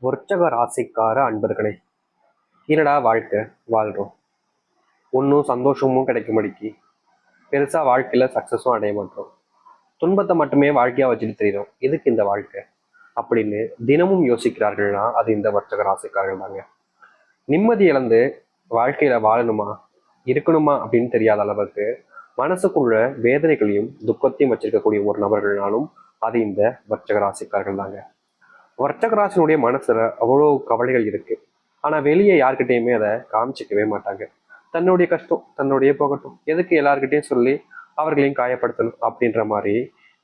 விருச்சக ராசிக்கார அன்பர்களே, என்னடா வாழ்க்கை வாழ்றோம், ஒன்றும் சந்தோஷமும் கிடைக்கும்படிக்கு பெருசா வாழ்க்கையில சக்சஸும் அடைய மாட்டோம், துன்பத்தை மட்டுமே வாழ்க்கையா வச்சுட்டு தெரியும், எதுக்கு இந்த வாழ்க்கை அப்படின்னு தினமும் யோசிக்கிறார்கள்னா அது இந்த விருச்சக ராசிக்காரர்கள் தாங்க. நிம்மதி இழந்து வாழ்க்கையில வாழணுமா இருக்கணுமா அப்படின்னு தெரியாத அளவுக்கு மனசுக்குள்ள வேதனைகளையும் துக்கத்தையும் வச்சிருக்கக்கூடிய ஒரு நபர்கள்னாலும் அது இந்த விருச்சக ராசிக்காரர்கள் தாங்க. வர்த்தக ராசினுடைய மனசுல அவ்வளோ கவலைகள் இருக்கு. ஆனா வெளியே யார்கிட்டயுமே அதை காமிச்சிக்கவே மாட்டாங்க. தன்னுடைய கஷ்டம் தன்னுடைய போகட்டும், எதுக்கு எல்லார்கிட்டையும் சொல்லி அவர்களையும் காயப்படுத்தணும் அப்படின்ற மாதிரி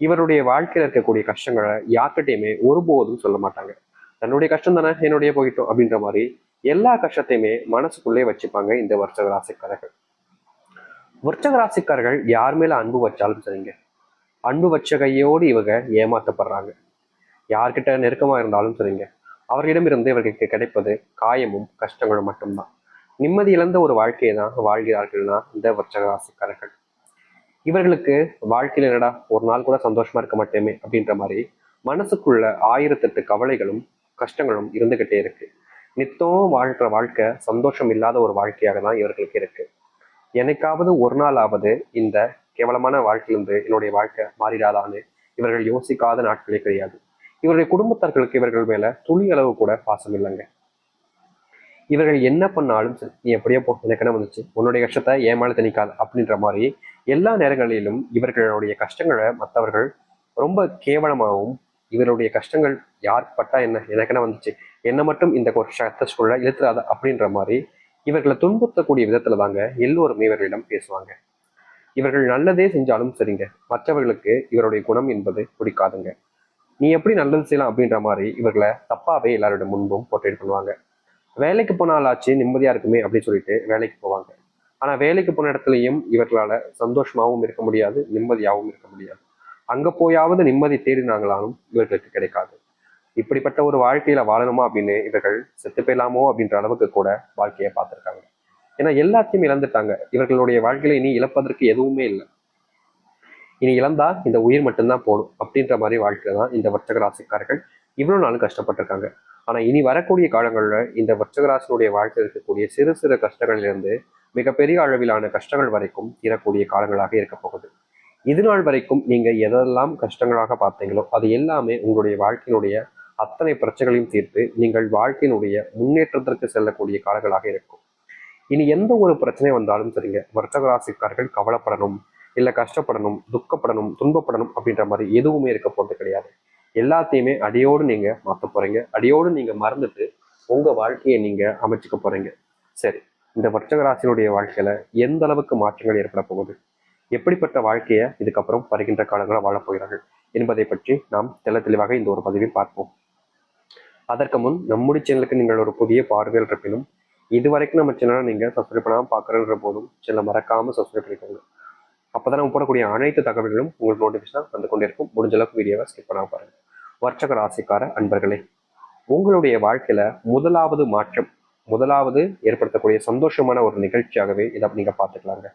இவருடைய வாழ்க்கையில இருக்கக்கூடிய கஷ்டங்களை யார்கிட்டையுமே ஒருபோதும் சொல்ல மாட்டாங்க. தன்னுடைய கஷ்டம் தானே என்னுடைய போயிட்டோம் அப்படின்ற மாதிரி எல்லா கஷ்டத்தையுமே மனசுக்குள்ளே வச்சுப்பாங்க இந்த வர்த்தக ராசிக்காரர்கள். வர்த்தக ராசிக்காரர்கள் யார் மேல அன்பு வச்சாலும் சரிங்க, அன்பு வச்ச கையோடு இவங்க ஏமாற்றப்படுறாங்க. யார்கிட்ட நெருக்கமா இருந்தாலும் சரிங்க, அவர்களிடமிருந்து இவர்களுக்கு கிடைப்பது காயமும் கஷ்டங்களும் மட்டும்தான். நிம்மதி இழந்த ஒரு வாழ்க்கையை தான் வாழ்கிறார்கள்னா இந்த விருச்சிக ராசிக்காரர்கள். இவர்களுக்கு வாழ்க்கையில என்னடா ஒரு நாள் கூட சந்தோஷமா இருக்க மாட்டேமே அப்படின்ற மாதிரி மனசுக்குள்ள 1008 கவலைகளும் கஷ்டங்களும் இருந்துகிட்டே இருக்கு. நித்தம் வாழ்கிற வாழ்க்கை சந்தோஷம் இல்லாத ஒரு வாழ்க்கையாக தான் இவர்களுக்கு இருக்கு. என்னைக்காவது ஒரு நாளாவது இந்த கேவலமான வாழ்க்கையிலிருந்து என்னுடைய வாழ்க்கை மாறிடாதான்னு இவர்கள் யோசிக்காத நாட்களே கிடையாது. இவருடைய குடும்பத்தார்களுக்கு இவர்கள் மேல துளி அளவு கூட பாசம் இல்லைங்க. இவர்கள் என்ன பண்ணாலும் சரி, நீ எப்படியோ போ, எனக்கு என்ன வந்துச்சு, உன்னுடைய கஷ்டத்தை ஏன் மேல திணிக்காது அப்படின்ற மாதிரி எல்லா நேரங்களிலும் இவர்களுடைய கஷ்டங்களை மற்றவர்கள் ரொம்ப கேவலமாகவும், இவருடைய கஷ்டங்கள் யார் பட்டா என்ன, எனக்கு என்ன வந்துச்சு, என்ன மட்டும் இந்த ஒரு சூழல இழுத்துறாத அப்படின்ற மாதிரி இவர்களை துன்புறுத்தக்கூடிய விதத்துல தாங்க எல்லோருமே இவர்களிடம் பேசுவாங்க. இவர்கள் நல்லதே செஞ்சாலும் சரிங்க, மற்றவர்களுக்கு இவருடைய குணம் என்பது பிடிக்காதுங்க. நீ எப்படி நல்லது செய்யலாம் அப்படின்ற மாதிரி இவர்களை தப்பாவே எல்லாரோட முன்பும் போர்ட்ரேட் பண்ணுவாங்க. வேலைக்கு போனாலாச்சு நிம்மதியா இருக்குமே அப்படின்னு சொல்லிட்டு வேலைக்கு போவாங்க. ஆனா வேலைக்கு போன இடத்துலையும் இவர்களால சந்தோஷமாகவும் இருக்க முடியாது, நிம்மதியாகவும் இருக்க முடியாது. அங்க போயாவது நிம்மதி தேடினாங்களாலும் இவர்களுக்கு கிடைக்காது. இப்படிப்பட்ட ஒரு வாழ்க்கையில வாழணுமா அப்படின்னு இவர்கள் செத்து போயிடலாமோ அப்படின்ற அளவுக்கு கூட வாழ்க்கையை பார்த்திருக்காங்க. ஏன்னா எல்லாத்தையும் இழந்துட்டாங்க. இவர்களுடைய வாழ்க்கையில இனி இழப்பதற்கு எதுவுமே இல்லை. இனி இழந்தா இந்த உயிர் மட்டும்தான் போகணும் அப்படின்ற மாதிரி வாழ்க்கை தான் இந்த வர்த்தக ராசிக்காரர்கள் இவ்வளவு நாளும் கஷ்டப்பட்டிருக்காங்க. ஆனா இனி வரக்கூடிய காலங்கள்ல இந்த வர்த்தக ராசினுடைய வாழ்க்கையில் இருக்கக்கூடிய சிறு சிறு கஷ்டங்களிலிருந்து மிகப்பெரிய அளவிலான கஷ்டங்கள் வரைக்கும் தீரக்கூடிய காலங்களாக இருக்க போகுது. இது நாள் வரைக்கும் நீங்க எதெல்லாம் கஷ்டங்களாக பார்த்தீங்களோ அது எல்லாமே உங்களுடைய வாழ்க்கையினுடைய அத்தனை பிரச்சனைகளையும் தீர்த்து நீங்கள் வாழ்க்கையினுடைய முன்னேற்றத்திற்கு செல்லக்கூடிய காலங்களாக இருக்கும். இனி எந்த ஒரு பிரச்சனை வந்தாலும் சரிங்க, வர்த்தக ராசிக்காரர்கள் கவலைப்படணும், இல்லை கஷ்டப்படணும், துக்கப்படணும், துன்பப்படணும் அப்படின்ற மாதிரி எதுவுமே இருக்க போறது கிடையாது. எல்லாத்தையுமே அடியோடு நீங்க மாற்ற போறீங்க. அடியோடு நீங்க மறந்துட்டு உங்க வாழ்க்கையை நீங்க அமைச்சுக்க போறீங்க. சரி, இந்த வர்ச்சக ராசியினுடைய வாழ்க்கையில எந்த அளவுக்கு மாற்றங்கள் ஏற்பட போகுது, எப்படிப்பட்ட வாழ்க்கையை இதுக்கப்புறம் வருகின்ற காலங்களில் வாழப் போகிறார்கள் என்பதை பற்றி நாம் தெளிவாக இந்த ஒரு பதிவில் பார்ப்போம். அதற்கு முன் நம்முடைய சேனலுக்கு நீங்கள் ஒரு புதிய பார்வையில் இருப்பினும் இதுவரைக்கும் நம்ம சேனலை நீங்க சப்ஸ்கிரைப் பண்ணாமல் பார்க்குறன்ற போதும் சேனலை மறக்காம சப்ஸ்கிரைப் பண்ணிக்கோங்க. அப்பதான் நம்ம போடக்கூடிய அனைத்து தகவல்களும் உங்களுக்கு நோட்டிஃபிகேஷன் வந்து கொண்டே இருக்கும். முடிஞ்ச அளவுக்கு வீடியோவை ஸ்கிப் பண்ணாம பாருங்க. வர்ச்சக ராசிக்கார அன்பர்களே, உங்களுடைய வாழ்க்கையில முதலாவது மாற்றம், முதலாவது ஏற்படுத்தக்கூடிய சந்தோஷமான ஒரு நிகழ்ச்சியாகவே இதை நீங்க பார்த்துக்கலாங்க.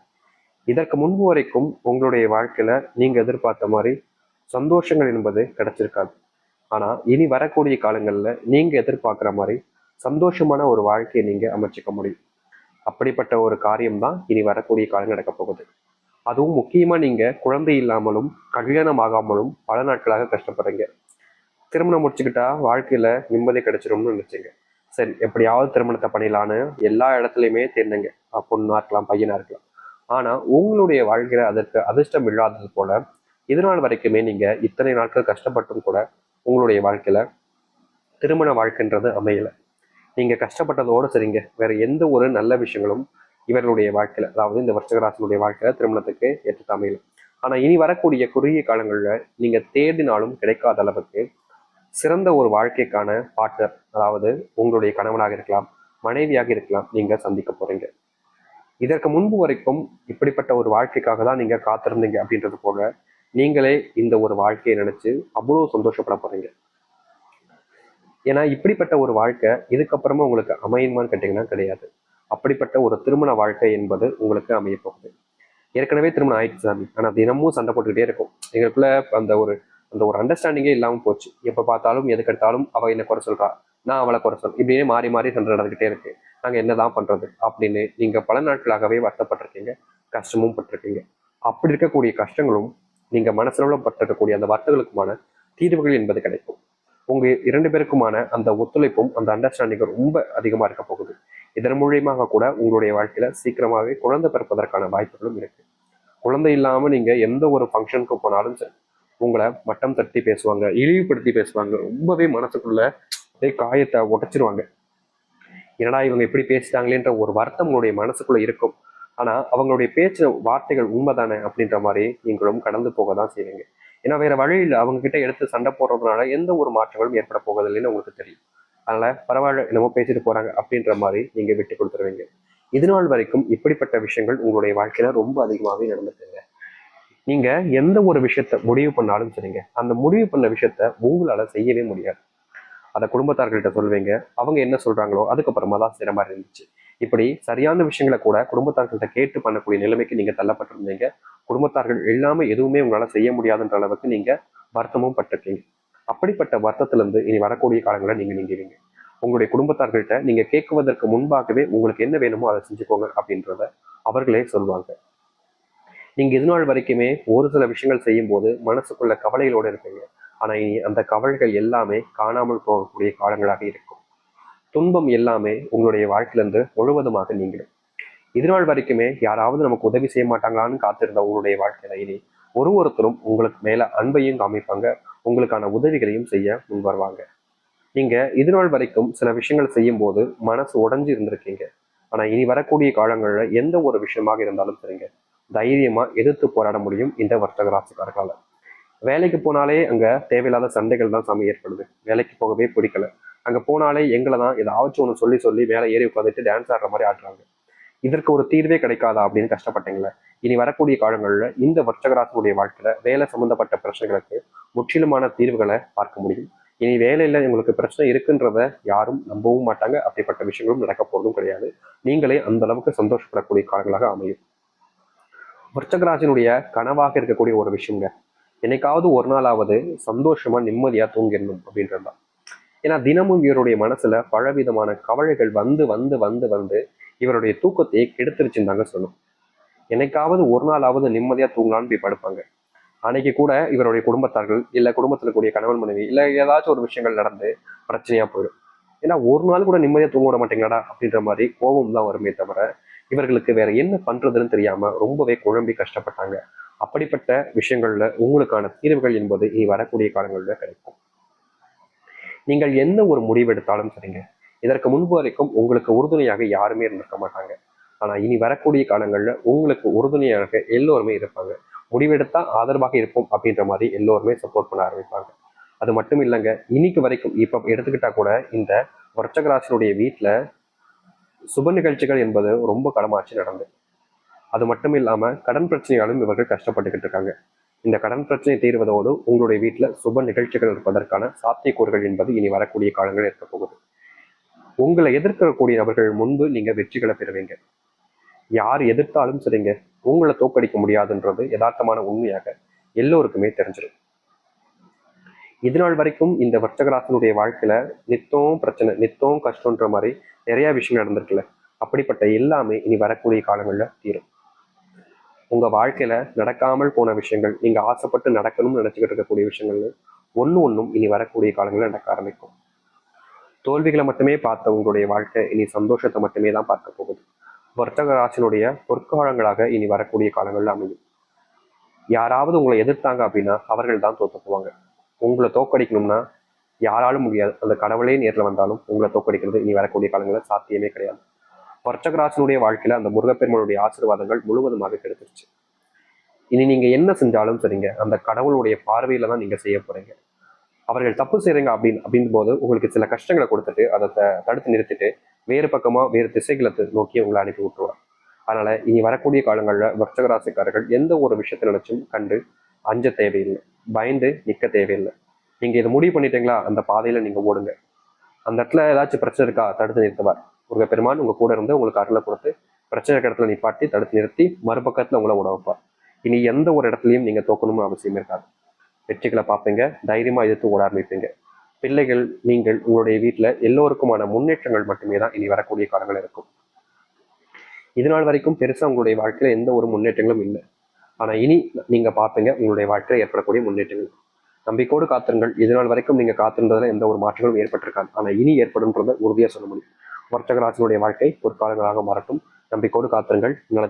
இதற்கு முன்பு வரைக்கும் உங்களுடைய வாழ்க்கையில நீங்க எதிர்பார்த்த மாதிரி சந்தோஷங்கள் என்பது கிடைச்சிருக்காது. ஆனா இனி வரக்கூடிய காலங்கள்ல நீங்க எதிர்பார்க்குற மாதிரி சந்தோஷமான ஒரு வாழ்க்கையை நீங்க அமைச்சிக்க முடியும். அப்படிப்பட்ட ஒரு காரியம் தான் இனி வரக்கூடிய காலம் நடக்க போகுது. அதுவும் முக்கியமா நீங்க குழந்தை இல்லாமலும் கல்யாணம் ஆகாமலும் பல நாட்களாக கஷ்டப்படுறீங்க. திருமணம் முடிச்சுக்கிட்டா வாழ்க்கையில நிம்மதி கிடைச்சிரும்னு நினைச்சீங்க. சரி, எப்படியாவது திருமணத்தை பண்ணிடலான்னு எல்லா இடத்துலையுமே தேர்ந்தீங்க. பொண்ணா இருக்கலாம், பையனா இருக்கலாம். ஆனா உங்களுடைய வாழ்க்கையில அதற்கு அதிர்ஷ்டம் இல்லாதது போல இதனால் வரைக்குமே நீங்க இத்தனை நாட்கள் கஷ்டப்பட்டும் கூட உங்களுடைய வாழ்க்கையில திருமண வாழ்க்கைன்றது அமையல. நீங்க கஷ்டப்பட்டதோடு சரிங்க, வேற எந்த ஒரு நல்ல விஷயங்களும் இவர்களுடைய வாழ்க்கையில, அதாவது இந்த விருச்சிக வாழ்க்கையில திருமணத்துக்கு ஏற்று அமையல. ஆனா இனி வரக்கூடிய குறுகிய காலங்கள்ல நீங்க தேடினாலும் கிடைக்காத அளவுக்கு சிறந்த ஒரு வாழ்க்கைக்கான பார்ட்னர், அதாவது உங்களுடைய கணவனாக இருக்கலாம், மனைவியாக இருக்கலாம், நீங்க சந்திக்க போறீங்க. இதற்கு முன்பு வரைக்கும் இப்படிப்பட்ட ஒரு வாழ்க்கைக்காக தான் நீங்க காத்திருந்தீங்க அப்படின்றது போல நீங்களே இந்த ஒரு வாழ்க்கையை நினைச்சு அவ்வளவு சந்தோஷப்பட போறீங்க. ஏன்னா இப்படிப்பட்ட ஒரு வாழ்க்கை இதுக்கப்புறமா உங்களுக்கு அமையுமான்னு கேட்டீங்கன்னா கிடையாது. அப்படிப்பட்ட ஒரு திருமண வாழ்க்கை என்பது உங்களுக்கு அமைய போகுது. ஏற்கனவே திருமணம் ஆயிடுச்சு சாமி, ஆனா தினமும் சண்டை போட்டுக்கிட்டே இருக்கும், எங்களுக்குள்ள அந்த ஒரு அந்த ஒரு அண்டர்ஸ்டாண்டிங்கே இல்லாமல் போச்சு. எப்போ பார்த்தாலும் எதுக்கெடுத்தாலும் அவள் என்ன குறை சொல்றா, நான் அவளை குறை சொல், இப்படியே மாறி மாறி சண்டை நடந்துகிட்டே இருக்கு. நாங்கள் என்னதான் பண்றது அப்படின்னு நீங்க பல நாட்களாகவே வருத்தப்பட்டிருக்கீங்க, கஷ்டமும் பட்டிருக்கீங்க. அப்படி இருக்கக்கூடிய கஷ்டங்களும் நீங்க மனசுல பட்டிருக்கக்கூடிய அந்த வருத்தங்களுக்குமான தீர்வுகள் என்பது கிடைக்கும். உங்க 2 பேருக்குமான அந்த ஒத்துழைப்பும் அந்த அண்டர்ஸ்டாண்டிங்கும் ரொம்ப அதிகமா இருக்க போகுது. இதன் மூலியமாக கூட உங்களுடைய வாழ்க்கையில சீக்கிரமாகவே குழந்தை பிறப்பதற்கான வாய்ப்புகளும் இருக்கு. குழந்தை இல்லாம நீங்க எந்த ஒரு ஃபங்க்ஷனுக்கு போனாலும் சரி, உங்களை மட்டம் தட்டி பேசுவாங்க, இழிவுபடுத்தி பேசுவாங்க, ரொம்பவே மனசுக்குள்ள காயத்தை உடைச்சிருவாங்க. என்னடா இவங்க எப்படி பேசிட்டாங்களேன்ற ஒரு வருத்தம் உங்களுடைய மனசுக்குள்ள இருக்கும். ஆனா அவங்களுடைய பேச்சு வார்த்தைகள் உண்மைதானே அப்படின்ற மாதிரி நீங்களும் கடந்து போக தான் செய்வீங்க. ஏன்னா வேற வழியில் அவங்க கிட்ட எடுத்து சண்டை போடுறதுனால எந்த ஒரு மாற்றங்களும் ஏற்பட போவதில்லைன்னு உங்களுக்கு தெரியும். அதனால பரவாயில்ல, என்னமோ பேசிட்டு போறாங்க அப்படின்ற மாதிரி நீங்க விட்டு கொடுத்துருவீங்க. இது நாள் வரைக்கும் இப்படிப்பட்ட விஷயங்கள் உங்களுடைய வாழ்க்கையில ரொம்ப அதிகமாகவே நடந்துட்டுங்க. நீங்க எந்த ஒரு விஷயத்த முடிவு பண்ணாலும் சரிங்க, அந்த முடிவு பண்ண விஷயத்த உங்களால செய்யவே முடியாது. அதை குடும்பத்தார்கள்ட்ட சொல்வீங்க, அவங்க என்ன சொல்றாங்களோ அதுக்கப்புறமா தான் செய்கிற மாதிரி இருந்துச்சு. இப்படி சரியான விஷயங்களை கூட குடும்பத்தார்கள்ட்ட கேட்டு பண்ணக்கூடிய நிலைமைக்கு நீங்க தள்ளப்பட்டிருந்தீங்க. குடும்பத்தார்கள் எல்லாமே எதுவுமே உங்களால செய்ய முடியாதுன்ற அளவுக்கு நீங்க வருத்தமும் பட்டிருக்கீங்க. அப்படிப்பட்ட வருத்தத்திலிருந்து இனி வரக்கூடிய காலங்களை நீங்க நீங்குவீங்க. உங்களுடைய குடும்பத்தார்கள்ட்ட நீங்க கேட்குவதற்கு முன்பாகவே உங்களுக்கு என்ன வேணுமோ அதை செஞ்சுக்கோங்க அப்படின்றத அவர்களே சொல்லுவாங்க. நீங்க இது நாள் வரைக்குமே ஒரு சில விஷயங்கள் செய்யும் போது மனசுக்குள்ள கவலைகளோடு இருப்பீங்க. ஆனா இனி அந்த கவலைகள் எல்லாமே காணாமல் போகக்கூடிய காலங்களாக இருக்கும். துன்பம் எல்லாமே உங்களுடைய வாழ்க்கையிலிருந்து முழுவதுமாக நீங்கிடும். இது நாள் வரைக்குமே யாராவது நமக்கு உதவி செய்ய மாட்டாங்களான்னு காத்திருந்த உங்களுடைய வாழ்க்கையில இனி ஒருத்தரும் உங்களுக்கு மேல அன்பையும் காமிப்பாங்க, உங்களுக்கான உதவிகளையும் செய்ய முன் வருவாங்க. நீங்க இது நாள் வரைக்கும் சில விஷயங்கள் செய்யும் போது மனசு உடைஞ்சு இருந்திருக்கீங்க. ஆனா இனி வரக்கூடிய காலங்கள்ல எந்த ஒரு விஷயமாக இருந்தாலும் சரிங்க, தைரியமா எதிர்த்து போராட முடியும் இந்த வர்த்தக ராசிக்காரர்களால. வேலைக்கு போனாலே அங்க தேவையில்லாத சண்டைகள் தான் சாமி ஏற்படுது. வேலைக்கு போகவே பிடிக்கல, அங்க போனாலே எங்களை தான் ஏதாச்சும் ஒன்று சொல்லி சொல்லி மேலே ஏறி உட்காந்துட்டு டான்ஸ் ஆடுற மாதிரி ஆடுறாங்க. இதற்கு ஒரு தீர்வே கிடைக்காதா அப்படின்னு கஷ்டப்பட்டீங்களே. இனி வரக்கூடிய காலங்களில் இந்த வர்த்தகராசனுடைய வாழ்க்கையில வேலை சம்பந்தப்பட்ட பிரச்சனைகளுக்கு முற்றிலுமான தீர்வுகளை பார்க்க முடியும். இனி வேலையில உங்களுக்கு பிரச்சனை இருக்குன்றத யாரும் நம்பவும் மாட்டாங்க. அப்படிப்பட்ட விஷயங்களும் நடக்க போறதும் கிடையாது. நீங்களே அந்த அளவுக்கு சந்தோஷப்படக்கூடிய காலங்களாக அமையும். விருச்சகராசினுடைய கனவாக இருக்கக்கூடிய ஒரு விஷயங்க, என்னைக்காவது ஒரு நாளாவது சந்தோஷமா நிம்மதியா தூங்கிடணும் அப்படின்றதுதான். ஏன்னா தினமும் இவருடைய மனசுல பலவிதமான கவலைகள் வந்து வந்து வந்து வந்து இவருடைய தூக்கத்தையே கெடுத்துருச்சுன்னு தாங்க சொல்லும். என்னைக்காவது ஒரு நாளாவது நிம்மதியா தூங்கலான்னு போய் படுப்பாங்க. அன்னைக்கு கூட இவருடைய குடும்பத்தார்கள் இல்ல குடும்பத்துல கூடிய கணவன் மனைவி இல்ல ஏதாச்சும் ஒரு விஷயங்கள் நடந்து பிரச்சனையா போயிடும். ஏன்னா ஒரு நாள் கூட நிம்மதியா தூங்க விட மாட்டீங்களாடா அப்படின்ற மாதிரி கோபம் தான் வருமே தவிர இவர்களுக்கு வேற என்ன பண்றதுன்னு தெரியாம ரொம்பவே குழம்பி கஷ்டப்பட்டாங்க. அப்படிப்பட்ட விஷயங்கள்ல உங்களுக்கான தீர்வுகள் என்பது இனி வரக்கூடிய காலங்களில் கிடைக்கும். நீங்கள் எந்த ஒரு முடிவு எடுத்தாலும் சரிங்க, இதற்கு முன்பு வரைக்கும் உங்களுக்கு உறுதுணையாக யாருமே இருந்திருக்க மாட்டாங்க. ஆனா இனி வரக்கூடிய காலங்கள்ல உங்களுக்கு உறுதுணையாக எல்லோருமே இருப்பாங்க. முடிவெடுத்தா ஆதரவாக இருப்போம் அப்படின்ற மாதிரி எல்லோருமே சப்போர்ட் பண்ண ஆரம்பிப்பாங்க. அது மட்டும் இல்லைங்க, இன்னைக்கு வரைக்கும் இப்ப எடுத்துக்கிட்டா கூட இந்த விருச்சிக வீட்டுல சுப நிகழ்ச்சிகள் என்பது ரொம்ப காலமாச்சு நடந்து. அது மட்டும் இல்லாம கடன் பிரச்சனையாலும் இவர்கள் கஷ்டப்பட்டுக்கிட்டு இருக்காங்க. இந்த கடன் பிரச்சனை தீர்வதோடு உங்களுடைய வீட்டுல சுப நிகழ்ச்சிகள் இருப்பதற்கான சாத்தியக்கூறுகள் என்பது இனி வரக்கூடிய காலங்கள் இருக்க போகுது. உங்களை எதிர்க்கக்கூடிய நபர்கள் முன்பு நீங்க வெற்றிகளை பெறுவீங்க. யார் எதிர்த்தாலும் சரிங்க, உங்களை தோக்கடிக்க முடியாதுன்றது யதார்த்தமான உண்மையாக எல்லோருக்குமே தெரிஞ்சிடும். இது நாள் வரைக்கும் இந்த வர்த்தகராசனுடைய வாழ்க்கையில நித்தம் பிரச்சனை நித்தம் கஷ்டம்ன்ற மாதிரி நிறைய விஷயம் நடந்திருக்குல்ல, அப்படிப்பட்ட எல்லாமே இனி வரக்கூடிய காலங்கள்ல தீரும். உங்க வாழ்க்கையில நடக்காமல் போன விஷயங்கள், நீங்க ஆசைப்பட்டு நடக்கணும்னு நினைச்சுக்கிட்டு இருக்கக்கூடிய விஷயங்கள் ஒன்றும் இனி வரக்கூடிய காலங்களில் நடக்க ஆரம்பிக்கும். தோல்விகளை மட்டுமே பார்த்த உங்களுடைய வாழ்க்கை இனி சந்தோஷத்தை மட்டுமே தான் பார்க்க போகுது. வர்த்தக ராசினுடைய பொற்காலங்களாக இனி வரக்கூடிய காலங்கள்ல அமையும். யாராவது உங்களை எதிர்த்தாங்க அப்படின்னா அவர்கள் தான் தோத்து போவாங்க. உங்களை தோக்கடிக்கணும்னா யாராலும் முடியாது. அந்த கடவுளே நேரில் வந்தாலும் உங்களை தோக்கடிக்கிறது இனி வரக்கூடிய காலங்களில் சாத்தியமே கிடையாது. வர்ச்சக ராசினுடைய வாழ்க்கையில அந்த முருகப்பெருமானுடைய ஆசீர்வாதங்கள் முழுவதுமாக கிடைச்சிருச்சு. இனி நீங்க என்ன செஞ்சாலும் சரிங்க, அந்த கடவுளுடைய பார்வையில தான் நீங்க செய்ய போறீங்க. அவர்கள் தப்பு செய்றீங்க அப்படின்னு போது உங்களுக்கு சில கஷ்டங்களை கொடுத்துட்டு அதை தடுத்து நிறுத்திட்டு வேறு பக்கமா வேறு திசைகளை நோக்கி உங்களை அனுப்பி விட்டுருவார். அதனால இனி வரக்கூடிய காலங்களில் வர்ச்சக ராசிக்காரர்கள் எந்த ஒரு விஷயத்தை நினைச்சும் கண்டு அஞ்ச தேவையில்லை, பயந்து நிற்க தேவையில்லை. நீங்க இதை முடிவு பண்ணிட்டீங்களா, அந்த பாதையில நீங்க ஓடுங்க. அந்த இடத்துல ஏதாச்சும் பிரச்சனை இருக்கா தடுத்து நிறுத்துவார் முருகப்பெருமான். உங்க கூட இருந்து உங்களுக்கு அருளை கொடுத்து பிரச்சனை இடத்துல நிப்பாட்டி தடுத்து நிறுத்தி மறுபக்கத்துல உங்களை உட வைப்பார். இனி எந்த ஒரு இடத்துலையும் நீங்க தோக்கணும்னு அவசியம் இருக்காது. வெற்றிகளை பார்ப்பீங்க, தைரியமாக எதிர்த்து ஓட ஆரம்பிப்பீங்க. பிள்ளைகள், நீங்கள், உங்களுடைய வீட்டில் எல்லோருக்குமான முன்னேற்றங்கள் மட்டுமே தான் இனி வரக்கூடிய காலங்கள் இருக்கும். இது நாள் வரைக்கும் பெருசாக உங்களுடைய வாழ்க்கையில் எந்த ஒரு முன்னேற்றங்களும் இல்லை. ஆனால் இனி நீங்கள் பார்ப்பீங்க உங்களுடைய வாழ்க்கையில் ஏற்படக்கூடிய முன்னேற்றங்கள். நம்பிக்கையோடு காத்திருங்கள். இது நாள் வரைக்கும் நீங்கள் காத்திருந்ததில் எந்த ஒரு மாற்றங்களும் ஏற்பட்டிருக்காது. ஆனால் இனி ஏற்படும்ன்றதை உறுதியாக சொல்ல முடியும். வர்த்தக ராசினுடைய வாழ்க்கை ஒரு காலங்களாக மாறட்டும். நம்பிக்கையோடு காத்திருங்கள். நல்லது.